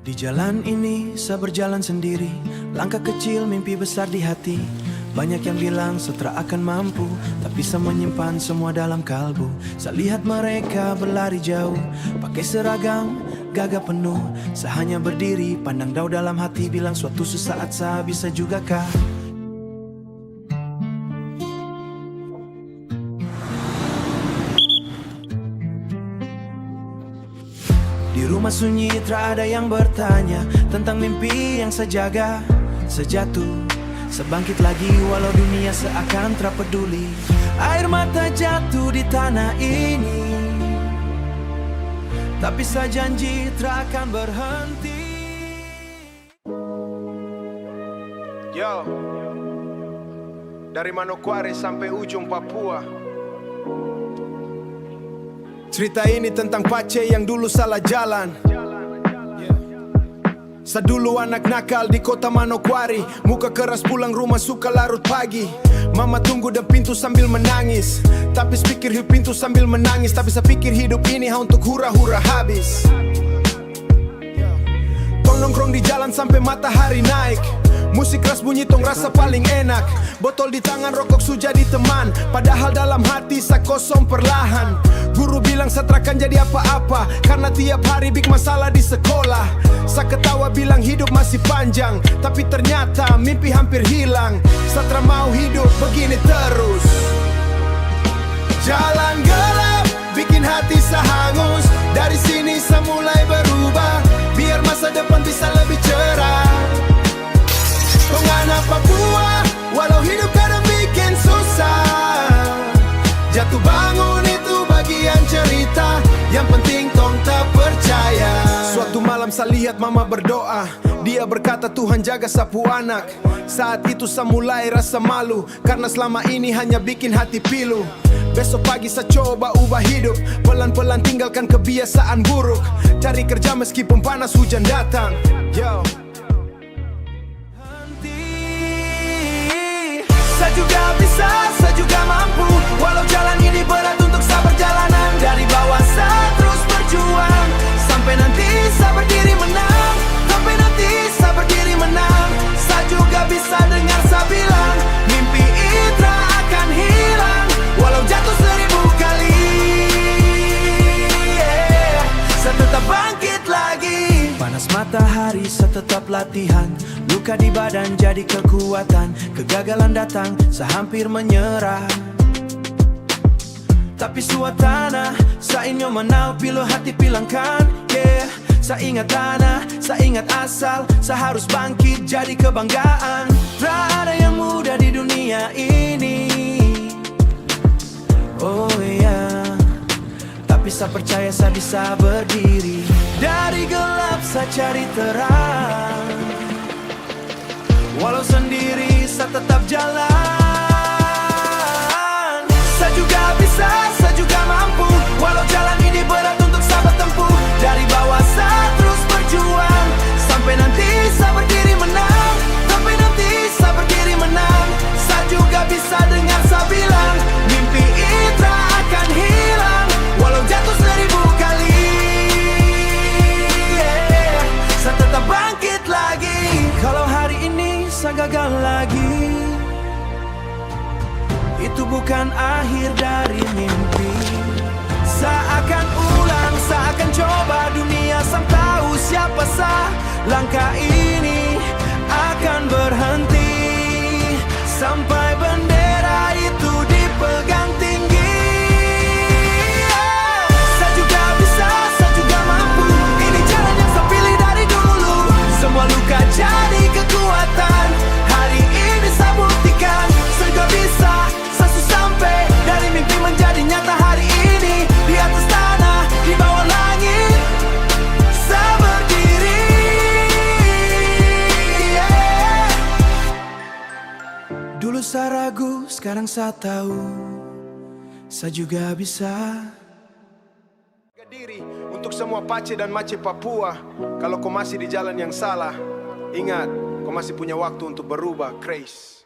Di jalan ini saya berjalan sendiri, langkah kecil mimpi besar di hati. Banyak yang bilang setelah akan mampu, tapi saya menyimpan semua dalam kalbu. Saya lihat mereka berlari jauh, pakai seragam, gagah penuh. Saya hanya berdiri, pandang jauh dalam hati, bilang suatu saat saya bisa juga kah. Di rumah sunyi tak ada yang bertanya tentang mimpi yang saya jaga. Sejatuh, sebangkit lagi walau dunia seakan tak peduli. Air mata jatuh di tanah ini, tapi saya janji tak akan berhenti. Yo, dari Manokwari sampai ujung Papua. Cerita ini tentang Pace yang dulu salah jalan. Saya dulu anak nakal di kota Manokwari, muka keras pulang rumah suka larut pagi. Mama tunggu di pintu sambil menangis, tapi pikir hidup pintu sambil menangis. Tapi saya pikir hidup ini untuk hura-hura habis. Tong nongkrong di jalan sampai matahari naik, musik keras bunyi tong rasa paling enak. Botol di tangan, rokok sudah di teman, padahal dalam hati saya kosong perlahan. Guru bilang saya takkan jadi apa-apa, karena tiap hari big masalah di sekolah. Saya ketawa bilang hidup masih panjang, tapi ternyata mimpi hampir hilang. Saya tak mau hidup begini terus. Jalan gelap bikin hati saya hangus. Dari sini saya mulai berubah, biar masa depan bisa lebih cerah. Tong anak Papua, walau hidup kadang bikin susah. Jatuh bangun itu bagian cerita, yang penting tong tak percaya. Suatu malam saya lihat mama berdoa, dia berkata Tuhan jaga sapu anak. Saat itu saya mulai rasa malu, karena selama ini hanya bikin hati pilu. Besok pagi saya coba ubah hidup, pelan-pelan tinggalkan kebiasaan buruk. Cari kerja meskipun panas hujan datang. Yo. Saya juga bisa, saya juga mampu, walau jalan ini berat untuk saya perjalanan. Dari bawah saya terus berjuang, sampai nanti saya berdiri menang. Sampai nanti saya berdiri menang. Saya juga bisa dengar saya bilang, mimpi itu akan hilang, walau jatuh 1000 kali. Saya tetap bangkit lagi. Panas matahari saya tetap latihan, luka di badan jadi kekuatan. Kegagalan datang, saya hampir menyerah, tapi suatana saya ingin menau pilu hati pilangkan. Yeah, saya ingat tanah, saya ingat asal. Saya harus bangkit jadi kebanggaan. Tak ada yang mudah di dunia ini. Oh yeah, tapi saya percaya saya bisa berdiri. Dari gelap saya cari terang, walau sendiri saya tetap jalan. Saya juga bisa, saya juga mampu, walau jalan ini berat untuk saya bertempuh. Dari bawah saya terus berjuang, sampai nanti saya berdiri menang. Sampai nanti saya berdiri menang. Saya juga bisa dengar saya bilang, mimpi itu akan hilang, walau jatuh 1000 kali. Saya tetap bangkit lagi. Kalau hari ini saya gagal lagi, itu bukan akhir dari mimpi. Saya akan ulang, saya akan coba dunia sang tahu siapa saya. Langkah ini akan berhenti sampai bendera itu dipegang tinggi. Saya juga bisa, saya juga mampu, ini jalan yang saya pilih dari dulu. Semua luka jadi kekuatan, hari ini saya buktikan. Saya juga bisa, saya sampai dari mimpi menjadi nyata hari ini. Di atas tanah, di bawah langit, saya berdiri. Yeah. Dulu saya ragu, sekarang saya tahu, saya juga bisa. Diri untuk semua Pace dan Mace Papua, kalau kau masih di jalan yang salah, ingat, kau masih punya waktu untuk berubah. Grace.